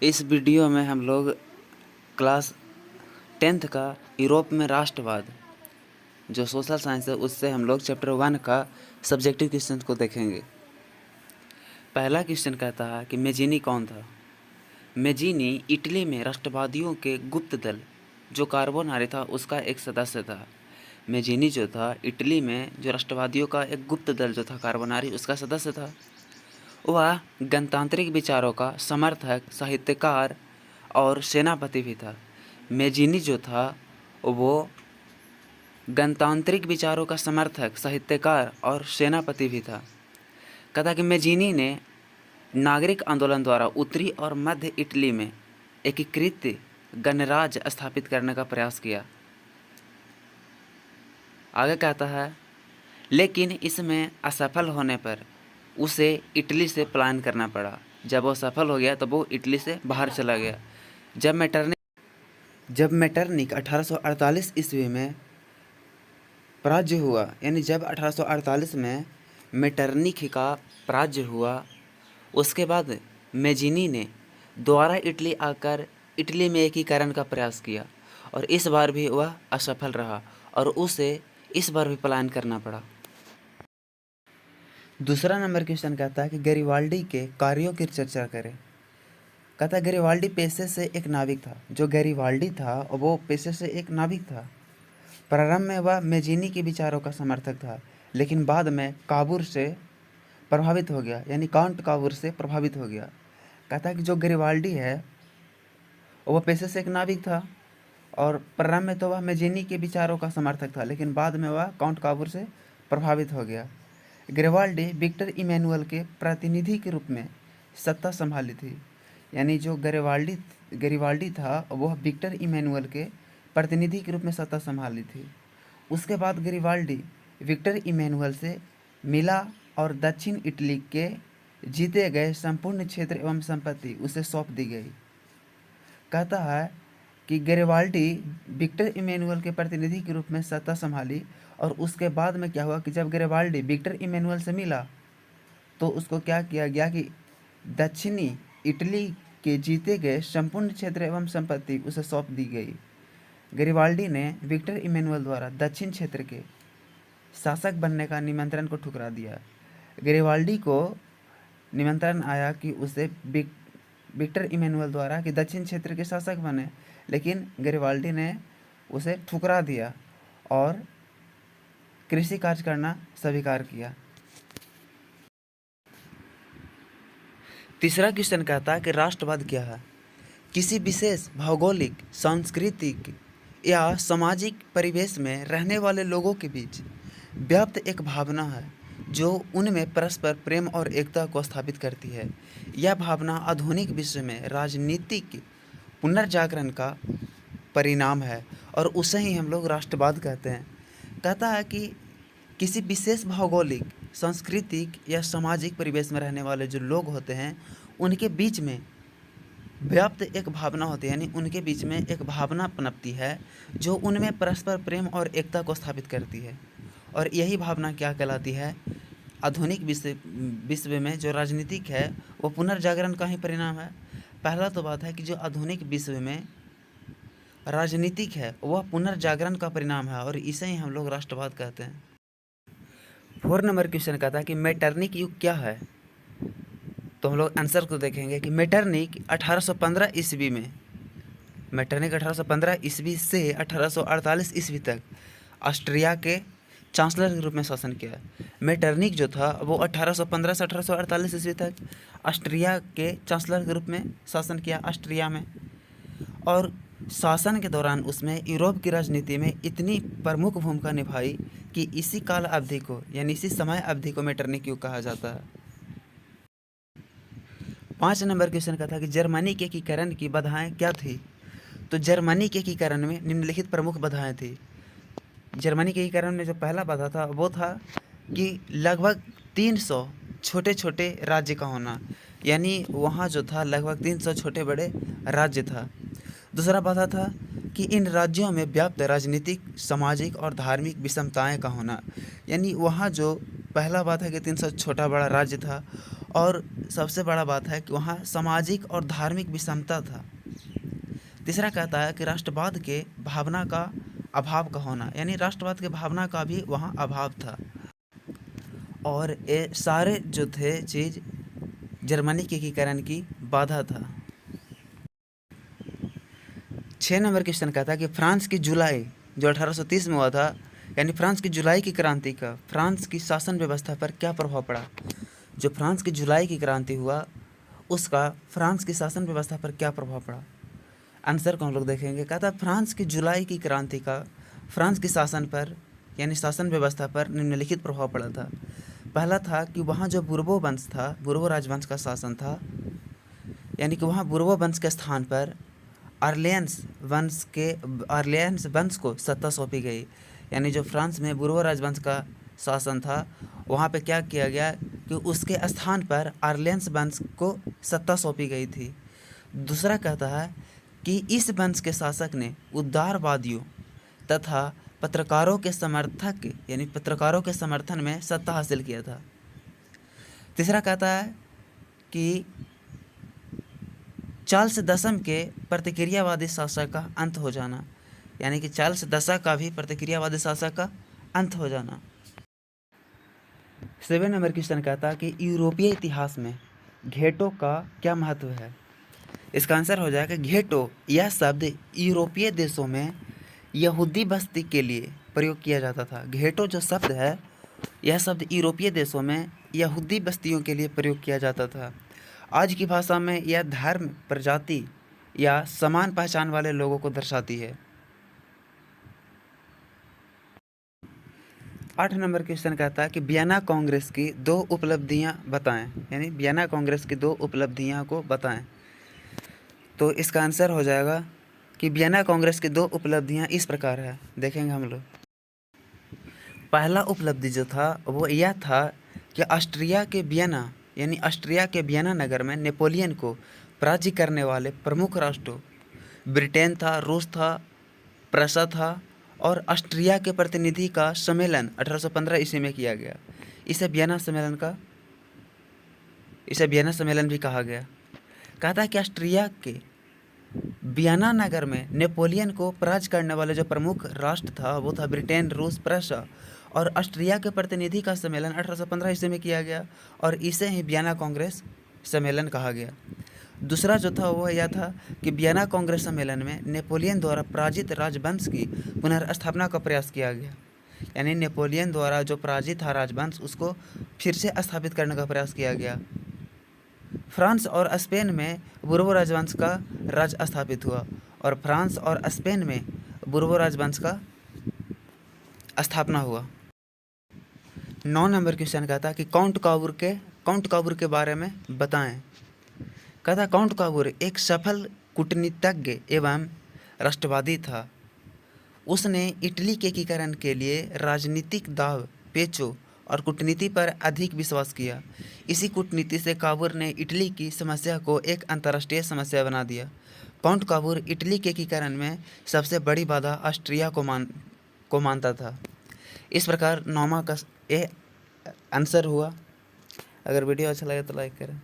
इस वीडियो में हम लोग क्लास 10th का यूरोप में राष्ट्रवाद जो सोशल साइंस है उससे हम लोग चैप्टर 1 का सब्जेक्टिव क्वेश्चन को देखेंगे। पहला क्वेश्चन कहता है कि मेजीनी कौन था। मेजीनी इटली में राष्ट्रवादियों के गुप्त दल जो कार्बोनारी था उसका एक सदस्य था। मेजीनी जो था इटली में जो राष्ट्रवादियों का एक गुप्त दल जो था कार्बोनारी उसका सदस्य था। वह गणतांत्रिक विचारों का समर्थक, साहित्यकार और सेनापति भी था। मेजीनी जो था वो गणतांत्रिक विचारों का समर्थक, साहित्यकार और सेनापति भी था। कथा कि मेजीनी ने नागरिक आंदोलन द्वारा उत्तरी और मध्य इटली में एकीकृत गणराज्य स्थापित करने का प्रयास किया। आगे कहता है लेकिन इसमें असफल होने पर उसे इटली से पलायन करना पड़ा। जब वो सफल हो गया तो वो इटली से बाहर चला गया। जब मेटरनिक 1848 ईस्वी में पराजय हुआ, यानी जब 1848 में मेटरनिक का पराजय हुआ, उसके बाद मेजीनी ने दोबारा इटली आकर इटली में एकीकरण का प्रयास किया और इस बार भी वह असफल रहा और उसे इस बार भी पलायन करना पड़ा। दूसरा नंबर क्वेश्चन कहता है कि गैरिबाल्डी के कार्यों की चर्चा करें। कहता है गैरिबाल्डी पेशे से एक नाविक था। जो गैरिबाल्डी था वो पेशे से एक नाविक था। प्रारंभ में वह मेजीनी के विचारों का समर्थक था, लेकिन बाद में काबूर से प्रभावित हो गया, यानी काउंट काबूर से प्रभावित हो गया। कहता है कि जो गैरिबाल्डी है वह पेशे से एक नाविक था और प्रारंभ में तो वह मेजीनी के विचारों का समर्थक था, लेकिन बाद में वह काउंट काबूर से प्रभावित हो गया। गैरिबाल्डी विक्टर इमैनुअल के प्रतिनिधि के रूप में सत्ता संभाली थी, यानी जो गैरिबाल्डी था वह विक्टर इमैनुअल के प्रतिनिधि के रूप में सत्ता संभाली थी। उसके बाद गैरिबाल्डी विक्टर इमैनुअल से मिला और दक्षिण इटली के जीते गए संपूर्ण क्षेत्र एवं संपत्ति उसे सौंप दी गई। कहता है कि गैरिबाल्डी विक्टर इमैनुअल के प्रतिनिधि के रूप में सत्ता संभाली और उसके बाद में क्या हुआ कि जब गैरिबाल्डी विक्टर इमैनुअल से मिला तो उसको क्या किया गया कि दक्षिणी इटली के जीते गए संपूर्ण क्षेत्र एवं संपत्ति उसे सौंप दी गई। गैरिबाल्डी ने विक्टर इमैनुअल द्वारा दक्षिण क्षेत्र के शासक बनने का निमंत्रण को ठुकरा दिया। गैरिबाल्डी को निमंत्रण आया कि उसे विक्टर इमैनुअल द्वारा कि दक्षिण क्षेत्र के शासक बने, लेकिन गैरिबाल्डी ने उसे ठुकरा दिया और कृषि कार्य करना स्वीकार किया। तीसरा क्वेश्चन कहता है कि राष्ट्रवाद क्या है। किसी विशेष भौगोलिक, सांस्कृतिक या सामाजिक परिवेश में रहने वाले लोगों के बीच व्याप्त एक भावना है जो उनमें परस्पर प्रेम और एकता को स्थापित करती है। यह भावना आधुनिक विश्व में राजनीतिक पुनर्जागरण का परिणाम है और उसे ही हम लोग राष्ट्रवाद कहते हैं। कहता है कि किसी विशेष भौगोलिक, सांस्कृतिक या सामाजिक परिवेश में रहने वाले जो लोग होते हैं उनके बीच में व्याप्त एक भावना होती है, यानी उनके बीच में एक भावना पनपती है जो उनमें परस्पर प्रेम और एकता को स्थापित करती है। और यही भावना क्या कहलाती है? आधुनिक विश्व में जो राजनीतिक है वो पुनर्जागरण का ही परिणाम है। पहला तो बात है कि जो आधुनिक विश्व में राजनीतिक है वह पुनर्जागरण का परिणाम है और इसे ही हम लोग राष्ट्रवाद कहते हैं। 4 नंबर क्वेश्चन कहता है कि मेटरनिक युग क्या है। तो हम लोग आंसर को देखेंगे कि मेटरनिक 1815 ईस्वी में, मेटरनिक 1815 ईस्वी से 1848 ईस्वी तक ऑस्ट्रिया के चांसलर के रूप में शासन किया। मेटरनिक जो था वो 1815 से 1848 ईस्वी तक ऑस्ट्रिया के चांसलर के रूप में शासन किया ऑस्ट्रिया में। और शासन के दौरान उसमें यूरोप की राजनीति में इतनी प्रमुख भूमिका निभाई कि इसी काल अवधि को, यानी इसी समय अवधि को मेटरनिक युग कहा जाता है। 5 नंबर क्वेश्चन का था कि जर्मनी के एकीकरण की बाधाएं क्या थी। तो जर्मनी के एकीकरण में निम्नलिखित प्रमुख बाधाएं थी। जर्मनी के एकीकरण में जो पहला बाधा था वो था कि लगभग 300 छोटे छोटे राज्य का होना, यानी वहाँ जो था लगभग 300 छोटे बड़े राज्य था। दूसरा बाधा था कि इन राज्यों में व्याप्त राजनीतिक, सामाजिक और धार्मिक विषमताएं का होना, यानी वहाँ जो पहला बात है कि 300 छोटा बड़ा राज्य था और सबसे बड़ा बात है कि वहाँ सामाजिक और धार्मिक विषमता था। तीसरा कहता है कि राष्ट्रवाद के भावना का अभाव का होना, यानी राष्ट्रवाद के भावना का भी वहाँ अभाव था। और ये सारे जो थे चीज़ जर्मनी के एकीकरण की बाधा था। 6 नंबर क्वेश्चन कहता है कि फ्रांस की जुलाई जो 1830 में हुआ था, यानी फ्रांस की जुलाई की क्रांति का फ्रांस की शासन व्यवस्था पर क्या प्रभाव पड़ा। जो फ्रांस की जुलाई की क्रांति हुआ उसका फ्रांस की शासन व्यवस्था पर क्या प्रभाव पड़ा। आंसर को हम लोग देखेंगे। कहता है फ्रांस की जुलाई की क्रांति का फ्रांस की शासन पर यानी शासन व्यवस्था पर निम्नलिखित प्रभाव पड़ा था। पहला था कि वहाँ जो बुर्बो वंश था, बुर्बो राजवंश का शासन था, यानी कि वहाँ बुर्बो वंश के स्थान पर आर्लियंस वंश को सत्ता सौंपी गई। यानी जो फ्रांस में बुर्बो राजवंश का शासन था वहाँ पे क्या किया गया कि उसके स्थान पर आर्लियंस वंश को सत्ता सौंपी गई थी। दूसरा कहता है कि इस वंश के शासक ने उदारवादियों तथा पत्रकारों के समर्थक यानी पत्रकारों के समर्थन में सत्ता हासिल किया था। तीसरा कहता है कि चार्ल्स दशम के प्रतिक्रियावादी शासक का अंत हो जाना, यानी कि चार्ल्स दशम का भी प्रतिक्रियावादी शासक का अंत हो जाना। 7 नंबर क्वेश्चन कहता है कि यूरोपीय इतिहास में घेटो का क्या महत्व है। इसका आंसर हो जाएगा घेटो। यह शब्द यूरोपीय देशों में यहूदी बस्ती के लिए प्रयोग किया जाता था। घेटो जो शब्द है यह शब्द यूरोपीय देशों में यहूदी बस्तियों के लिए प्रयोग किया जाता था। आज की भाषा में यह धर्म, प्रजाति या समान पहचान वाले लोगों को दर्शाती है। 8 नंबर क्वेश्चन कहता है कि वियना कांग्रेस की 2 उपलब्धियां बताएं, यानी वियना कांग्रेस की 2 उपलब्धियां को बताएं। तो इसका आंसर हो जाएगा कि वियना कांग्रेस की 2 उपलब्धियां इस प्रकार है, देखेंगे हम लोग। पहला उपलब्धि जो था वो यह था कि ऑस्ट्रिया के वियना यानी ऑस्ट्रिया के वियना नगर में नेपोलियन को पराजित करने वाले प्रमुख राष्ट्रों ब्रिटेन था, रूस था, प्रशा था और ऑस्ट्रिया के प्रतिनिधि का सम्मेलन 1815 ईस्वी में किया गया। इसे वियना सम्मेलन भी कहा गया। कहता है कि ऑस्ट्रिया के वियना नगर में नेपोलियन को पराजित करने वाले जो प्रमुख राष्ट्र था वो था ब्रिटेन, रूस, प्रशा और ऑस्ट्रिया के प्रतिनिधि का सम्मेलन 1815 ईस्वी में किया गया और इसे ही वियना कांग्रेस सम्मेलन कहा गया। दूसरा जो था वो यह था कि वियना कांग्रेस सम्मेलन में नेपोलियन द्वारा पराजित राजवंश की पुनर्स्थापना का प्रयास किया गया। यानी नेपोलियन द्वारा जो पराजित था राजवंश उसको फिर से स्थापित करने का प्रयास किया गया। फ्रांस और स्पेन में बुर्बो राजवंश का राज स्थापित हुआ और फ्रांस और स्पेन में बुर्बो राजवंश का स्थापना हुआ। 9 नंबर क्वेश्चन कहता है कि काउंट काबूर के बारे में बताएं। कहता काउंट काबूर एक सफल कूटनीतिज्ञ एवं राष्ट्रवादी था। उसने इटली के एकीकरण के लिए राजनीतिक दाव पेचों और कूटनीति पर अधिक विश्वास किया। इसी कूटनीति से काबूर ने इटली की समस्या को एक अंतर्राष्ट्रीय समस्या बना दिया। काउंट काबूर इटली के एकीकरण में सबसे बड़ी बाधा ऑस्ट्रिया को मानता था। इस प्रकार 9वां का ये आंसर हुआ। अगर वीडियो अच्छा लगे तो लाइक करें।